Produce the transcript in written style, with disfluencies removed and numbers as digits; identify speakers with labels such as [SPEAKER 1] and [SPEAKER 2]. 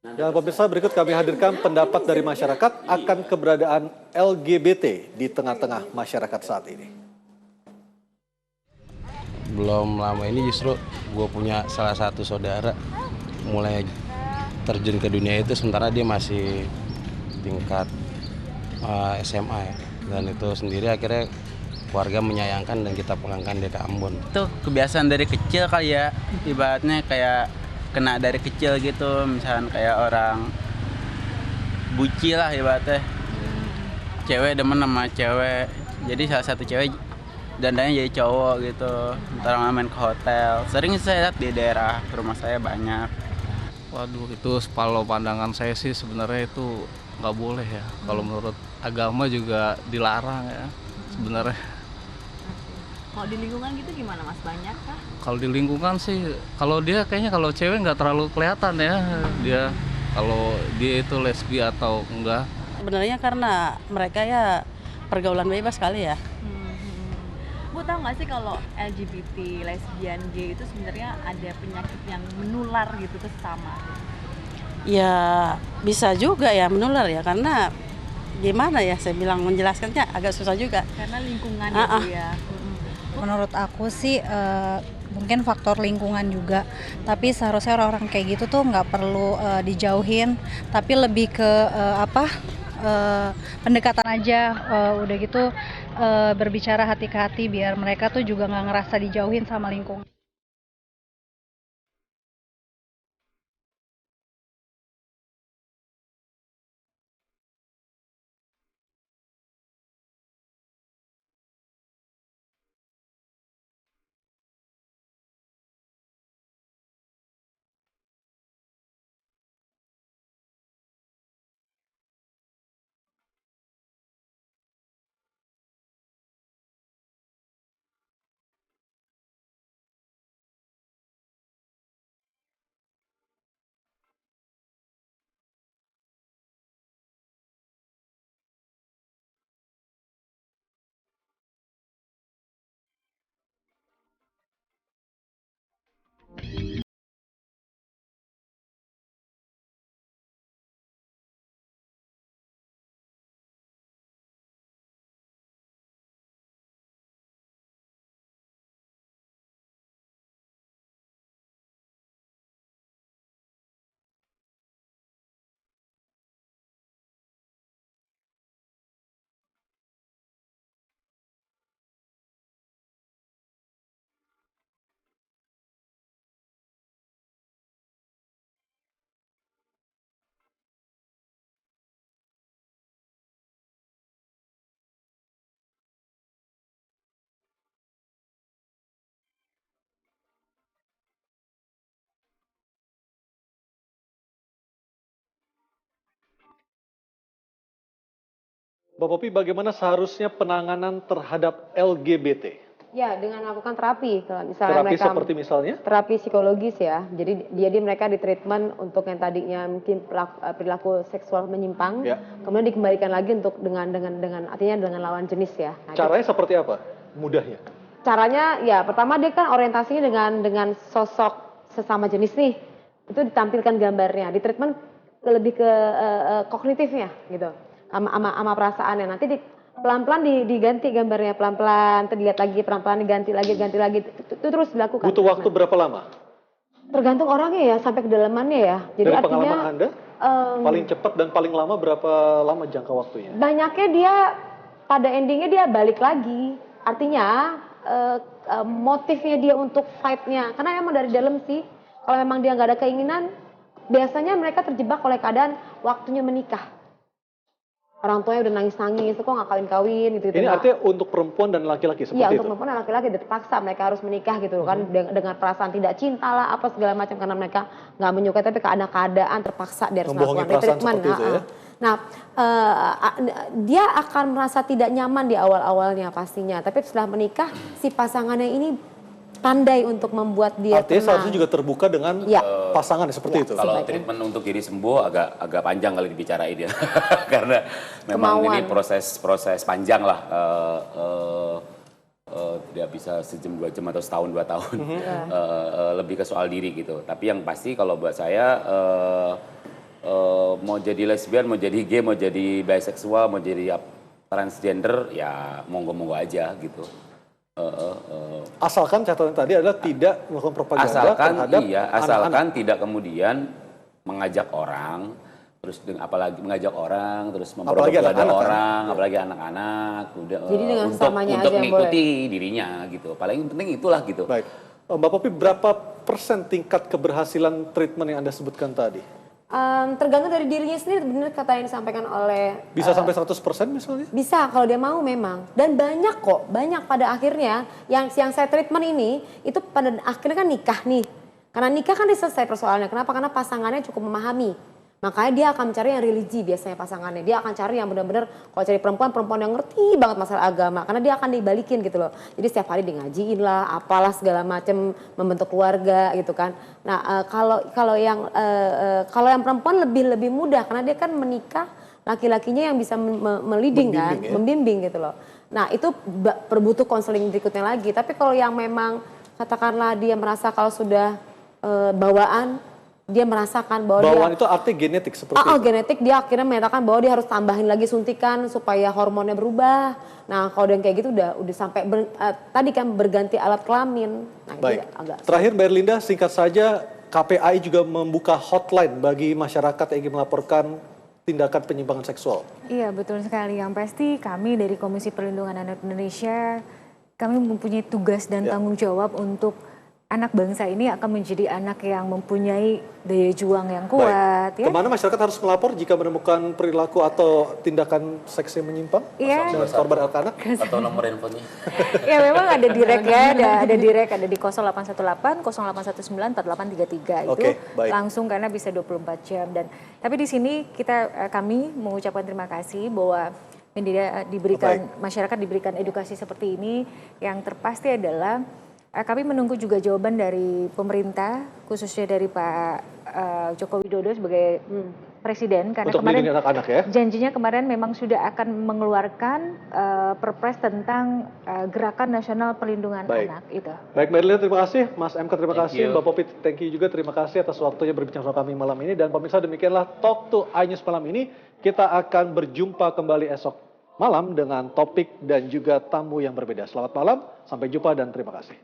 [SPEAKER 1] Dan pemirsa, berikut kami hadirkan pendapat dari masyarakat akan keberadaan LGBT di tengah-tengah masyarakat saat ini.
[SPEAKER 2] Belum lama ini justru gue punya salah satu saudara mulai terjun ke dunia itu, sementara dia masih tingkat SMA ya. Dan itu sendiri akhirnya keluarga menyayangkan dan kita pulangkan dia ke Ambon.
[SPEAKER 3] Itu kebiasaan dari kecil kali ya, ibaratnya kayak kena dari kecil gitu, misalkan kayak orang buci lah ibaratnya. Cewek demen sama cewek, jadi salah satu cewek dandanya jadi cowok gitu, ntar main ke hotel. Sering saya lihat di daerah rumah saya banyak.
[SPEAKER 4] Waduh, itu kalau pandangan saya sih sebenarnya itu nggak boleh ya. Kalau menurut agama juga dilarang ya sebenarnya.
[SPEAKER 5] Kalau di lingkungan gitu gimana Mas, banyak kah?
[SPEAKER 4] Kalau di lingkungan sih, kalau dia kayaknya kalau cewek nggak terlalu kelihatan ya dia kalau dia itu lesbi atau enggak.
[SPEAKER 6] Sebenarnya karena mereka ya pergaulan bebas kali ya.
[SPEAKER 5] Bu, tahu nggak sih kalau LGBT, lesbian, gay itu sebenarnya ada penyakit yang menular gitu ke sesama?
[SPEAKER 6] Ya bisa juga ya menular ya, karena gimana ya saya bilang menjelaskannya agak susah juga.
[SPEAKER 5] Karena lingkungan itu ya.
[SPEAKER 7] Menurut aku sih mungkin faktor lingkungan juga, tapi seharusnya orang-orang kayak gitu tuh nggak perlu dijauhin, tapi lebih ke pendekatan aja, udah gitu berbicara hati ke hati biar mereka tuh juga nggak ngerasa dijauhin sama lingkungan.
[SPEAKER 1] Mbak Popi, bagaimana seharusnya penanganan terhadap LGBT?
[SPEAKER 8] Ya, dengan melakukan terapi. Kalau misalnya
[SPEAKER 1] Terapi
[SPEAKER 8] mereka
[SPEAKER 1] seperti misalnya?
[SPEAKER 8] terapi psikologis ya. Jadi mereka di treatment untuk yang tadinya mungkin perilaku seksual menyimpang,
[SPEAKER 1] Ya.
[SPEAKER 8] kemudian dikembalikan lagi untuk dengan artinya dengan lawan jenis ya. Nah,
[SPEAKER 1] Caranya seperti apa? Mudahnya?
[SPEAKER 8] caranya ya pertama dia kan orientasinya dengan sosok sesama jenis nih. Itu ditampilkan gambarnya. Di treatment lebih ke kognitifnya gitu. Sama perasaannya. Nanti pelan-pelan diganti gambarnya, pelan-pelan terlihat lagi, pelan-pelan diganti lagi itu terus dilakukan.
[SPEAKER 1] Butuh waktu berapa lama?
[SPEAKER 8] Tergantung orangnya ya, sampai kedalamannya ya. Jadi
[SPEAKER 1] Dari
[SPEAKER 8] artinya
[SPEAKER 1] pengalaman Anda, paling cepat dan paling lama berapa lama jangka waktunya?
[SPEAKER 8] banyaknya dia pada endingnya dia balik lagi. Artinya motifnya dia untuk fight-nya, karena emang dari dalam sih. Kalau memang dia nggak ada keinginan, biasanya mereka terjebak oleh keadaan waktunya menikah. Orang tuanya udah nangis-nangis, kok nggak kawin-kawin gitu.
[SPEAKER 1] Ini artinya untuk perempuan dan laki-laki seperti
[SPEAKER 8] Iya,
[SPEAKER 1] itu?
[SPEAKER 8] untuk perempuan dan laki-laki terpaksa mereka harus menikah gitu kan, dengan perasaan tidak cinta lah apa segala macam, karena mereka nggak menyukai, tapi karena keadaan terpaksa dia harus
[SPEAKER 1] Membohongi
[SPEAKER 8] melakukan
[SPEAKER 1] perasaan
[SPEAKER 8] treatment.
[SPEAKER 1] seperti itu ya?
[SPEAKER 8] Nah, dia akan merasa tidak nyaman di awal-awalnya pastinya, tapi setelah menikah si pasangannya ini pandai untuk membuat dia
[SPEAKER 1] Artinya
[SPEAKER 8] tenang.
[SPEAKER 1] seharusnya juga terbuka dengan pasangan seperti itu?
[SPEAKER 9] Kalau treatment untuk diri sembuh agak panjang kali dibicarain ya. Karena memang ini proses panjang lah. tidak bisa sejam 2 jam atau setahun 2 tahun. Lebih ke soal diri gitu. Tapi yang pasti kalau buat saya mau jadi lesbian, mau jadi gay, mau jadi biseksual, mau jadi transgender, ya monggo-monggo aja gitu.
[SPEAKER 1] Asalkan catatan tadi adalah tidak melakukan propaganda
[SPEAKER 9] Asalkan
[SPEAKER 1] terhadap
[SPEAKER 9] asalkan
[SPEAKER 1] anak-anak.
[SPEAKER 9] tidak kemudian mengajak orang, terus apalagi mengajak orang, terus
[SPEAKER 1] Apalagi
[SPEAKER 9] memperbudak
[SPEAKER 1] anak-anak, kan?
[SPEAKER 9] orang, apalagi anak-anak, udah
[SPEAKER 8] Jadi dengan sesamanya
[SPEAKER 9] untuk
[SPEAKER 8] aja yang
[SPEAKER 9] mengikuti dirinya gitu. Paling penting itulah gitu.
[SPEAKER 1] Baik. Mbak Popi, berapa persen tingkat keberhasilan treatment yang Anda sebutkan tadi?
[SPEAKER 8] Tergantung dari dirinya sendiri, benar kata yang disampaikan oleh
[SPEAKER 1] Bisa sampai 100% misalnya?
[SPEAKER 8] bisa kalau dia mau memang, dan banyak kok, banyak pada akhirnya yang saya treatment ini itu pada akhirnya kan nikah nih, karena nikah kan diselesai persoalannya. Kenapa? Karena pasangannya cukup memahami, makanya dia akan mencari yang religi biasanya pasangannya. Dia akan cari yang benar-benar, kalau cari perempuan yang ngerti banget masalah agama, karena dia akan dibalikin gitu loh. Jadi setiap hari di ngajiin lah, apalah segala macam, membentuk keluarga gitu kan. Nah kalau yang perempuan lebih mudah karena dia kan menikah, laki-lakinya yang bisa meliding kan, membimbing gitu loh. Nah itu berbutuh konseling berikutnya lagi. Tapi kalau yang memang katakanlah dia merasa kalau sudah bawaan, dia merasakan bahwa
[SPEAKER 1] Bawaan itu arti genetik seperti itu?
[SPEAKER 8] genetik, dia akhirnya menyatakan bahwa dia harus tambahin lagi suntikan supaya hormonnya berubah. Nah kalau yang kayak gitu udah sampai tadi kan berganti alat kelamin. Nah,
[SPEAKER 1] Baik,
[SPEAKER 8] itu agak
[SPEAKER 1] terakhir Mbak Erlinda, singkat saja, KPAI juga membuka hotline bagi masyarakat yang ingin melaporkan tindakan penyimpangan seksual.
[SPEAKER 10] Iya betul sekali, yang pasti kami dari Komisi Perlindungan Anak Indonesia, kami mempunyai tugas dan tanggung jawab untuk anak bangsa ini akan menjadi anak yang mempunyai daya juang yang kuat.
[SPEAKER 1] Baik. Kemana masyarakat harus melapor jika menemukan perilaku atau tindakan seks yang menyimpang?
[SPEAKER 10] Iya.
[SPEAKER 1] Dengan korban anak?
[SPEAKER 9] Atau nomor handphonenya?
[SPEAKER 10] Ya memang ada direct ya, ada direct, ada di 0818 0819 4833 itu
[SPEAKER 1] baik.
[SPEAKER 10] langsung karena bisa 24 jam. Dan tapi di sini kami mengucapkan terima kasih bahwa diberikan masyarakat diberikan edukasi seperti ini. Yang terpasti adalah kami menunggu juga jawaban dari pemerintah, khususnya dari Pak Joko Widodo sebagai presiden, karena
[SPEAKER 1] untuk
[SPEAKER 10] kemarin
[SPEAKER 1] anak-anak ya.
[SPEAKER 10] janjinya kemarin memang sudah akan mengeluarkan perpres tentang Gerakan Nasional Perlindungan Anak itu.
[SPEAKER 1] Baik, Mbak Erlinda, terima kasih. Mas MK, terima
[SPEAKER 9] Thank
[SPEAKER 1] kasih.
[SPEAKER 9] you.
[SPEAKER 1] Mbak Popi, thank you juga. Terima kasih atas waktunya berbincang sama kami malam ini. Dan pemirsa, demikianlah Talk to iNews malam ini. Kita akan berjumpa kembali esok malam dengan topik dan juga tamu yang berbeda. Selamat malam, sampai jumpa dan terima kasih.